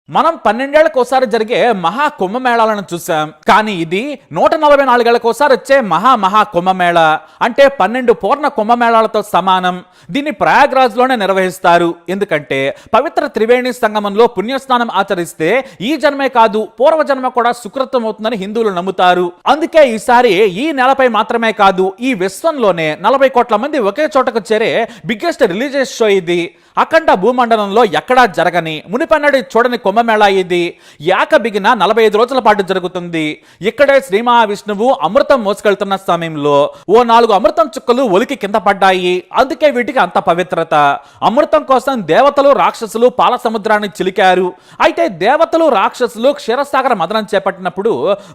మనం 12 ఏళ్లకోసారి జరిగే మహా కుంభమేళాలను చూసాం. కానీ ఇది 144 ఏళ్లకోసారి వచ్చే మహా కుంభమేళ. అంటే 12 పూర్ణ కుంభమేళాలతో సమానం. దీన్ని ప్రయాగ్రాజ్ లోనే నిర్వహిస్తారు. ఎందుకంటే పవిత్ర త్రివేణి సంగమంలో పుణ్యస్నానం ఆచరిస్తే ఈ జన్మే కాదు పూర్వజన్మ కూడా సుకృతం అవుతుందని హిందువులు నమ్ముతారు. అందుకే ఈసారి ఈ నెలపై మాత్రమే కాదు ఈ విశ్వంలోనే 40 కోట్ల మంది ఒకే చోటకు చేరే బిగ్గెస్ట్ రిలీజియస్ షో ఇది. అఖండ భూమండలంలో ఎక్కడా జరగని మునిపన్నడి చూడని కుంభమేళా ఇది. బిగిన 45 రోజుల పాటు జరుగుతుంది. ఇక్కడే శ్రీ మహావిష్ణువు అమృతం మోసుకెళ్తున్న సమయంలో ఓ 4 అమృతం చుక్కలు ఒలికి కింద పడ్డాయి. అందుకే వీటికి అంత పవిత్రత. అమృతం కోసం దేవతలు రాక్షసులు పాల సముద్రాన్ని చిలికారు. అయితే దేవతలు రాక్షసులు క్షీరసాగర మదనం చేపట్టినప్పుడు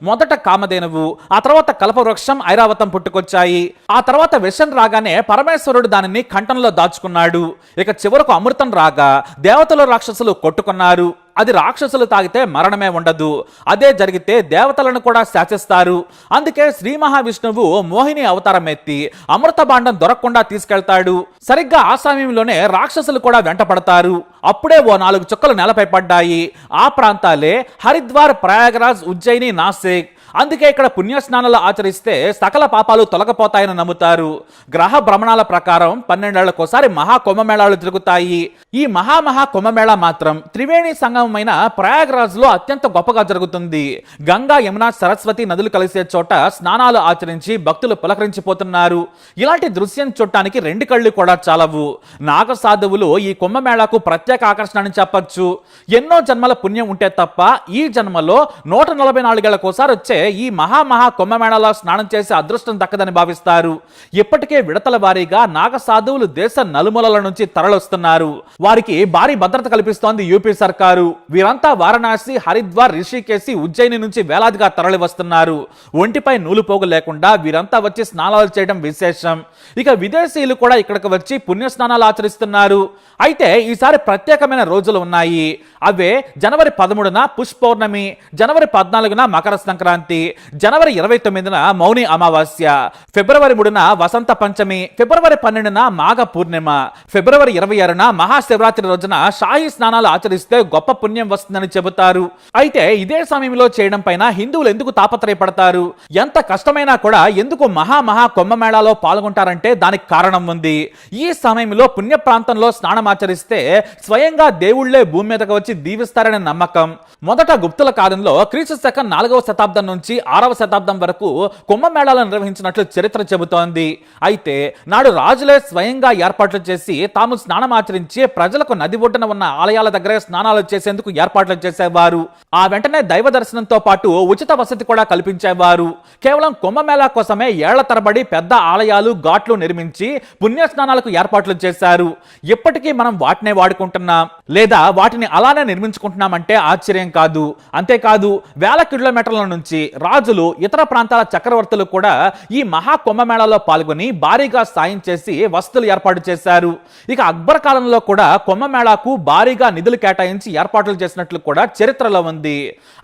మొదట కామధేనువు, ఆ తర్వాత కల్పవృక్షం ఐరావతం పుట్టుకొచ్చాయి. ఆ తర్వాత విషం రాగానే పరమేశ్వరుడు దానిని కంఠంలో దాచుకున్నాడు. ఇక చివరకు అమృతం రాగా దేవతలు రాక్షసులు కొట్టుకున్నారు. అది రాక్షసులు తాగితే మరణమే ఉండదు, అదే జరిగితే దేవతలను కూడా శాసిస్తారు. అందుకే శ్రీ మహావిష్ణువు మోహిని అవతారం ఎత్తి అమృత భాండం దొరకకుండా తీసుకెళ్తాడు. సరిగ్గా ఆ సమయంలోనే రాక్షసులు కూడా వెంట పడతారు. అప్పుడే ఓ 4 చుక్కలు నేలపై పడ్డాయి. ఆ ప్రాంతాలే హరిద్వార్, ప్రయాగరాజ్, ఉజ్జయిని, నాసిక్. అందుకే ఇక్కడ పుణ్యస్నానాలు ఆచరిస్తే సకల పాపాలు తొలగిపోతాయని నమ్ముతారు. గ్రహ భ్రమణాల ప్రకారం 12 ఏళ్లకోసారి మహా కుంభమేళాలు జరుగుతాయి. ఈ మహా కుంభమేళా మాత్రం త్రివేణి సంగమమైన ప్రయాగ్రాజ్ లో అత్యంత గొప్పగా జరుగుతుంది. గంగా, యమున, సరస్వతి నదులు కలిసే చోట స్నానాలు ఆచరించి భక్తులు పులకరించిపోతున్నారు. ఇలాంటి దృశ్యం చూడటానికి 2 కళ్ళు కూడా చాలవు. నాగ సాధువులు ఈ కుంభమేళాకు ప్రత్యేక ఆకర్షణ అని చెప్పొచ్చు. ఎన్నో జన్మల పుణ్యం ఉంటే తప్ప ఈ జన్మలో 144 ఏళ్లకోసారి వచ్చే ఈ మహా కుంభమేళాలో స్నానం చేసే అదృష్టం దక్కదని భావిస్తారు. ఇప్పటికే విడతల వారీగా నాగ సాధువులు దేశ నలుమూలల నుంచి తరలిస్తున్నారు. వారికి భారీ భద్రత కల్పిస్తోంది యూపీ సర్కారు. వీరంతా వారణాసి, హరిద్వార్, రిషికేశి, ఉజ్జయిని నుంచి వేలాదిగా తరలి వస్తున్నారు. ఒంటిపై నూలు పోగు లేకుండా వీరంతా వచ్చి స్నానాలు చేయడం విశేషం. ఇక విదేశీయులు కూడా ఇక్కడికి వచ్చి పుణ్య స్నానాలు ఆచరిస్తున్నారు. అయితే ఈసారి ప్రత్యేకమైన రోజులు ఉన్నాయి. అవే జనవరి 13న పుష్పౌర్ణమి, జనవరి 14న మకర సంక్రాంతి, జనవరి 29న మౌని అమావాస్య, ఫిబ్రవరి 3న వసంత పంచమి, ఫిబ్రవరి 12న మాఘ పూర్ణిమ, ఫిబ్రవరి 26న మహాశివరాత్రి రోజున షాహీ స్నానాలు ఆచరిస్తే గొప్ప పుణ్యం వస్తుందని చెబుతారు. అయితే ఇదే సమయంలో చేయడం పైన హిందువులు ఎందుకు తాపత్రయపడతారు? ఎంత కష్టమైనా కూడా ఎందుకు మహా కుంభమేళాలో పాల్గొంటారంటే దానికి కారణం ఉంది. ఈ సమయంలో పుణ్య ప్రాంతంలో స్నానం ఆచరిస్తే స్వయంగా దేవుళ్లే భూమి మీదకి వచ్చి దీవిస్తారనే నమ్మకం. మొదట గుప్తుల కాలంలో క్రీస్తు శకం 4వ శతాబ్దం నుంచి 6వ శతాబ్దం వరకు కుంభమేళాలను నిర్వహించినట్లు చరిత్ర చెబుతోంది. అయితే నాడు రాజులే స్వయంగా ఏర్పాట్లు చేసి తాము స్నానం ఆచరించి ప్రజలకు నది ఒడ్డున ఉన్న ఆలయాల దగ్గరే స్నానాలు చేసేందుకు ఏర్పాట్లు చేసేవారు. ఆ వెంటనే దైవ దర్శనంతో పాటు ఉచిత వసతి కూడా కల్పించేవారు. కేవలం కుంభమేళా కోసమే ఏళ్ల తరబడి పెద్ద ఆలయాలు, ఘాట్లు నిర్మించి పుణ్య స్నానాలకు ఏర్పాట్లు చేశారు. ఇప్పటికీ మనం వాటినే వాడుకుంటున్నాం, లేదా వాటిని అలానే నిర్మించుకుంటున్నామంటే ఆశ్చర్యం కాదు. అంతేకాదు వేల కిలోమీటర్ల నుంచి రాజులు, ఇతర ప్రాంతాల చక్రవర్తులు కూడా ఈ మహా కుంభమేళాలో పాల్గొని భారీగా సాయం చేసి వసతులు ఏర్పాటు చేశారు. ఇక అక్బర్ కాలంలో కూడా కుంభమేళాకు భారీగా నిధులు కేటాయించి ఏర్పాట్లు చేసినట్లు కూడా చరిత్రలో ఉంది.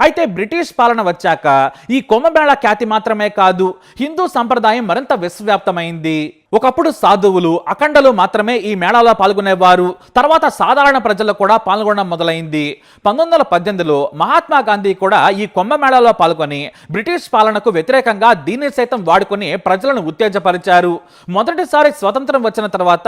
అయితే బ్రిటిష్ పాలన వచ్చాక ఈ కుంభమేళా ఖ్యాతి మాత్రమే కాదు, హిందూ సంప్రదాయం మరింత విశ్వవ్యాప్తమైంది. ఒకప్పుడు సాధువులు, అఖండలు మాత్రమే ఈ మేళాలో పాల్గొనేవారు. తర్వాత సాధారణ ప్రజలు కూడా పాల్గొనడం మొదలైంది. 1918లో మహాత్మా గాంధీ కూడా ఈ కుంభమేళాలో పాల్గొని బ్రిటిష్ పాలనకు వ్యతిరేకంగా దీన్ని సైతం వాడుకొని ప్రజలను ఉత్తేజపరిచారు. మొదటిసారి స్వతంత్రం వచ్చిన తర్వాత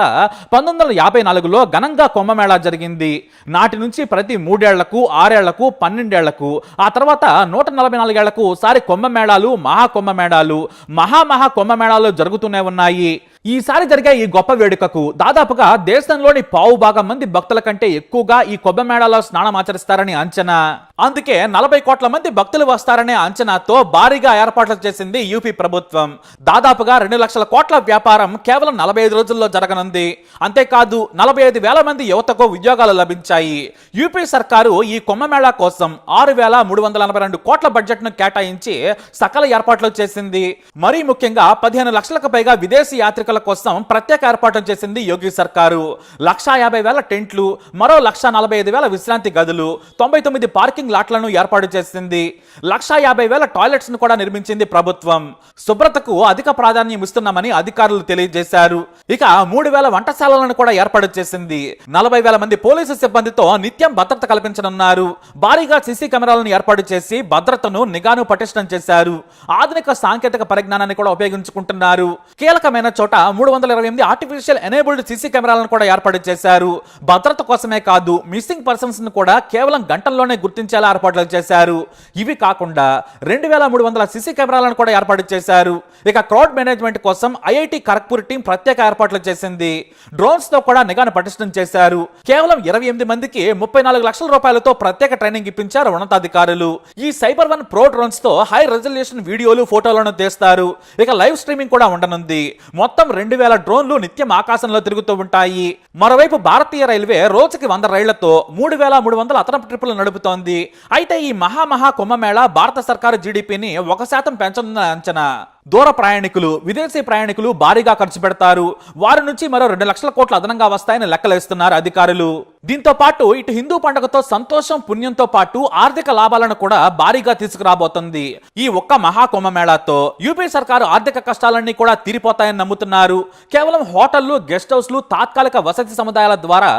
1954లో ఘనంగా కుంభమేళా జరిగింది. నాటి నుంచి ప్రతి 3 ఏళ్లకు, 6 ఏళ్లకు, 12 ఏళ్లకు, ఆ తర్వాత 144 ఏళ్లకు ఒకసారి కుంభమేళాలు, మహాకుంభమేళాలు, మహా కుంభమేళాలు జరుగుతూనే ఉన్నాయి. ఈసారి జరిగే ఈ గొప్ప వేడుకకు దాదాపుగా దేశంలోని 1/4 మంది భక్తుల కంటే ఎక్కువగా ఈ కుంభమేళాలో స్నానం ఆచరిస్తారని అంచనా. అందుకే 40 కోట్ల మంది భక్తులు వస్తారనే అంచనాతో భారీగా ఏర్పాట్లు చేసింది యూపీ ప్రభుత్వం. దాదాపుగా 2 లక్షల కోట్ల వ్యాపారం కేవలం 45 రోజుల్లో జరగనుంది. అంతేకాదు 45,000 మంది యువతకు ఉద్యోగాలు లభించాయి. యూపీ సర్కారు ఈ కుంభమేళా కోసం 6,382 కోట్ల బడ్జెట్ ను కేటాయించి సకల ఏర్పాట్లు చేసింది. మరీ ముఖ్యంగా 15 లక్షలకు పైగా విదేశీ యాత్రికుల వేడుకల కోసం ప్రత్యేక ఏర్పాట్లు చేసింది యోగి సర్కారు. 1,50,000 టెంట్లు, మరో 1,45,000 విశ్రాంతి గదులు, 99 పార్కింగ్ లాట్లను ఏర్పాటు చేసింది. 1,50,000 టాయిలెట్స్ ను కూడా నిర్మించింది ప్రభుత్వం. శుభ్రతకు అధిక ప్రాధాన్యం ఇస్తున్నామని అధికారులు తెలియజేశారు. ఇక 3,000 వంటశాలలను కూడా ఏర్పాటు చేసింది. 40,000 మంది పోలీసు సిబ్బందితో నిత్యం భద్రత కల్పించనున్నారు. భారీగా సీసీ కెమెరాలను ఏర్పాటు చేసి భద్రతను, నిఘాను పటిష్టం చేశారు. ఆధునిక సాంకేతిక పరిజ్ఞానాన్ని కూడా ఉపయోగించుకుంటున్నారు. కీలకమైన చోట 328 ఆర్టిఫిషియల్ ఎనేబుల్డ్ సీసీ కెమెరాలను కూడా ఏర్పాటు చేశారు. భద్రత కోసమే కాదు, మిస్సింగ్ పర్సన్స్ ను కూడా కేవలం గంటల్లోనే గుర్తించేలా ఏర్పాట్లు చేశారు. ఇవి కాకుండా 2,300 సీసీ కెమెరాలను కూడా ఏర్పాటు చేశారు. ఇక క్రౌడ్ మేనేజ్మెంట్ కోసం ఐఐటి ఖరగ్పూర్ టీం ప్రత్యేక ఏర్పాట్లు చేసింది. డ్రోన్స్ తో కూడా నిఘాను పటిష్టం చేశారు. కేవలం 28 మందికి 34 లక్షల రూపాయలతో ప్రత్యేక ట్రైనింగ్ ఇప్పించారు ఉన్నతాధికారులు. ఈ సైబర్ వన్ ప్రో డ్రోన్స్ తో హై రెజల్యూషన్ వీడియోలు, ఫోటోలను తీస్తారు. ఇక లైవ్ స్ట్రీమింగ్ కూడా ఉండనుంది. మొత్తం 2,000 డ్రోన్లు నిత్యం ఆకాశంలో తిరుగుతూ ఉంటాయి. మరోవైపు భారతీయ రైల్వే రోజుకి 100 రైళ్లతో 3,300 అదనపు ట్రిప్పులు నడుపుతోంది. అయితే ఈ మహా కుంభమేళా భారత సర్కారు జీడీపీని 1% పెంచనున్న అంచనా. దూర ప్రయాణికులు, విదేశీ ప్రయాణికులు భారీగా ఖర్చు పెడతారు. వారి నుంచి మరో 2 లక్షల కోట్లు అదనంగా వస్తాయని లెక్కలేస్తున్నారు అధికారులు. దీంతో పాటు ఇటు హిందూ పండుగతో సంతోషం, పుణ్యంతో పాటు ఆర్థిక లాభాలను కూడా భారీగా తీసుకురాబోతుంది. ఈ ఒక్క మహాకుంభమేళాతో యూపీ సర్కారు ఆర్థిక కష్టాలన్నీ కూడా తీరిపోతాయని నమ్ముతున్నారు. కేవలం హోటళ్లు, గెస్ట్ హౌస్లు, తాత్కాలిక వసతి సముదాయాల ద్వారా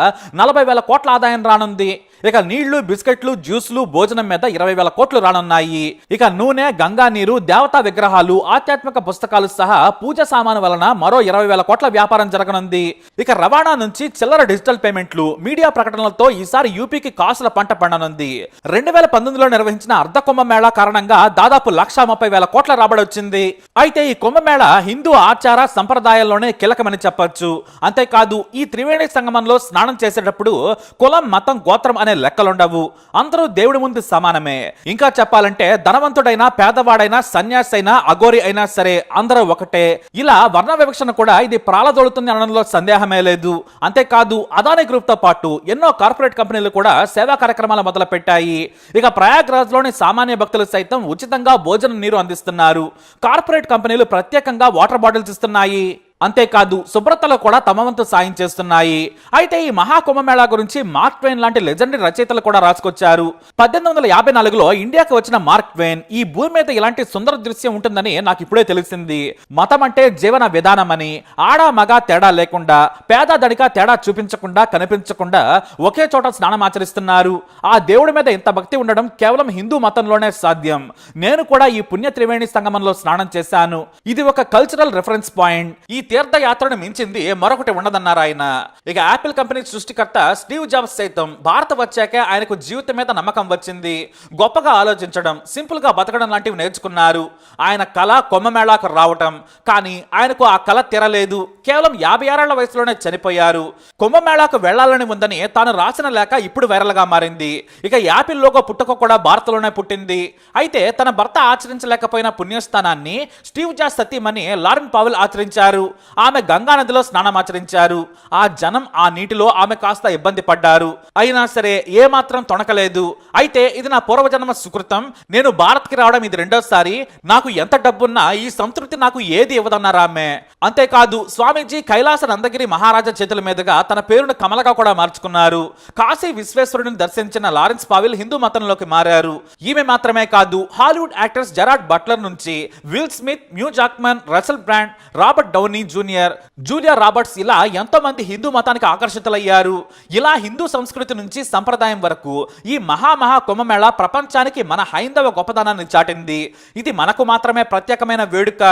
40,000 కోట్ల ఆదాయం రానుంది. ఇక నీళ్లు, బిస్కెట్లు, జ్యూస్లు, భోజనం మీద 20,000 కోట్లు రానున్నాయి. ఇక నూనె, గంగా నీరు, దేవతా విగ్రహాలు, ఆధ్యాత్మిక పుస్తకాలు సహా పూజ సామాను వలన మరో 20,000 కోట్ల వ్యాపారం జరగనుంది. ఇక రవాణా నుంచి చిల్లర డిజిటల్ పేమెంట్లు, మీడియా ప్రకటనలతో ఈసారి యూపీకి కాసుల పంట పండనుంది. 2019లో నిర్వహించిన అర్ధ కుంభమేళా కారణంగా దాదాపు 1,30,000 కోట్ల రాబడి వచ్చింది. అయితే ఈ కుంభమేళా హిందూ ఆచార సంప్రదాయాల్లోనే కీలకమని చెప్పొచ్చు. అంతేకాదు, ఈ త్రివేణి సంగమంలో స్నానం చేసేటప్పుడు కులం, మతం, గోత్రం అనే లెక్కలుండవు. అందరూ దేవుడి ముందు సమానమే. ఇంకా చెప్పాలంటే ధనవంతుడైనా, పేదవాడైనా, సన్యాసి అయినా, అఘోరి అయినా సరే అందరూ ఒకటే. ఇలా వర్ణ వివక్షను కూడా ఇది ప్రాలదోలుతుంది అనడంలో సందేహమే లేదు. అంతేకాదు, అదానీ గ్రూప్ తో పాటు ఎన్నో కార్పొరేట్ కంపెనీలు కూడా సేవా కార్యక్రమాలు మొదలు పెట్టాయి. ఇక ప్రయాగ్రాజ్ లోని సామాన్య భక్తులు సైతం ఉచితంగా భోజనం, నీరు అందిస్తున్నారు. కార్పొరేట్ కంపెనీలు ప్రత్యేకంగా వాటర్ బాటిల్స్ ఇస్తున్నాయి. అంతేకాదు, శుభ్రతలో కూడా తమ వంతు సాయం చేస్తున్నాయి. అయితే ఈ మహాకుంభమేళా గురించి మార్క్ ట్వైన్ లాంటి లెజెండరీ రచయితలు కూడా రాసుకొచ్చారు. 1854లో ఇండియాకి వచ్చిన మార్క్ ట్వైన్ ఈ భూమి మీద ఇలాంటి సుందర దృశ్యం ఉంటుందని నాకు ఇప్పుడే తెలిసింది. మతం అంటే జీవన విధానమని, ఆడ మగ తేడా లేకుండా, పేద ధనిక తేడా చూపించకుండా, కనిపించకుండా ఒకే చోట స్నానం ఆచరిస్తున్నారు. ఆ దేవుడి మీద ఇంత భక్తి ఉండడం కేవలం హిందూ మతంలోనే సాధ్యం. నేను కూడా ఈ పుణ్య త్రివేణి సంగమంలో స్నానం చేశాను. ఇది ఒక కల్చరల్ రెఫరెన్స్ పాయింట్. ఈ తీర్థయాత్రను మించింది మరొకటి ఉండదన్నారు ఆయన. ఇక యాపిల్ కంపెనీ సృష్టికర్త స్టీవ్ జాబ్స్ సైతం భారత వచ్చాక ఆయనకు జీవితం మీద నమ్మకం వచ్చింది. గొప్పగా ఆలోచించడం, సింపుల్ గా బతకడం లాంటివి నేర్చుకున్నారు. ఆయన కళ కుంభమేళాకు రావటం, కానీ ఆయనకు ఆ కళ తీరలేదు. కేవలం 56 ఏళ్ల వయసులోనే చనిపోయారు. కుంభమేళాకు వెళ్లాలని ఉందని తాను రాసిన లేఖ ఇప్పుడు వైరల్ గా మారింది. ఇక యాపిల్ లోగో పుట్టుక కూడా భారత్లోనే పుట్టింది. అయితే తన భర్త ఆచరించలేకపోయిన పుణ్యస్థానాన్ని స్టీవ్ జాబ్స్ సతీమణి లారెన్ పావెల్ ఆచరించారు. ఆమె గంగా నదిలో స్నానమాచరించారు. ఆ జనం, ఆ నీటిలో ఆమె కాస్త ఇబ్బంది పడ్డారు. అయినా సరే ఏమాత్రం తొణకలేదు. అయితే ఇది నా పూర్వజన్మ సుకృతం, నేను భారత్ కి రావడం ఇది రెండోసారి, నాకు ఎంత డబ్బున్నా ఈ సంతృప్తి నాకు ఏది ఇవ్వదన్నారు ఆమె. అంతేకాదు, స్వామీజీ కైలాస నందగిరి మహారాజా చేతుల మీదుగా తన పేరును కమలగా కూడా మార్చుకున్నారు. కాశీ విశ్వేశ్వరుడిని దర్శించిన లారెన్స్ పావెల్ హిందూ మతంలోకి మారారు. ఈమె మాత్రమే కాదు, హాలీవుడ్ యాక్టర్స్ జెరార్డ్ బట్లర్ నుంచి విల్ స్మిత్, మ్యూ Jackman, Russell Brand, Robert Downey Junior, Julia Roberts ఇలా ఎంతో మంది హిందూ మతానికి ఆకర్షితులయ్యారు. ఇలా హిందూ సంస్కృతి నుంచి సంప్రదాయం వరకు ఈ మహా కుంభమేళా ప్రపంచానికి మన హైందవ గొప్పదనాన్ని చాటింది. ఇది మనకు మాత్రమే ప్రత్యేకమైన వేడుక.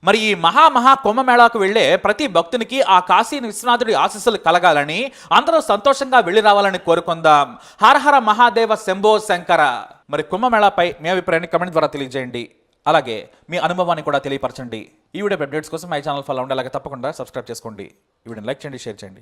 మరి ఈ మహా కుంభమేళాకు వెళ్లే ప్రతి భక్తునికి ఆ కాశీ విశ్వనాథుడి ఆశీస్సులు కలగాలని, అందరూ సంతోషంగా వెళ్లి రావాలని కోరుకుందాం. హర హర మహాదేవ శంభో శంకర. మరి కుంభమేళాపై మీ అభిప్రాయాన్ని కమెంట్ ద్వారా తెలియజేయండి. అలాగే మీ అనుభవాన్ని కూడా తెలియపరచండి. ఈ వీడియో అప్డేట్స్ కోసం మై ఛానల్ ఫాలో అవ్వండి. అలాగే తప్పకుండా సబ్స్క్రైబ్ చేసుకోండి. ఈ వీడియోని లైక్ చేయండి, షేర్ చేయండి.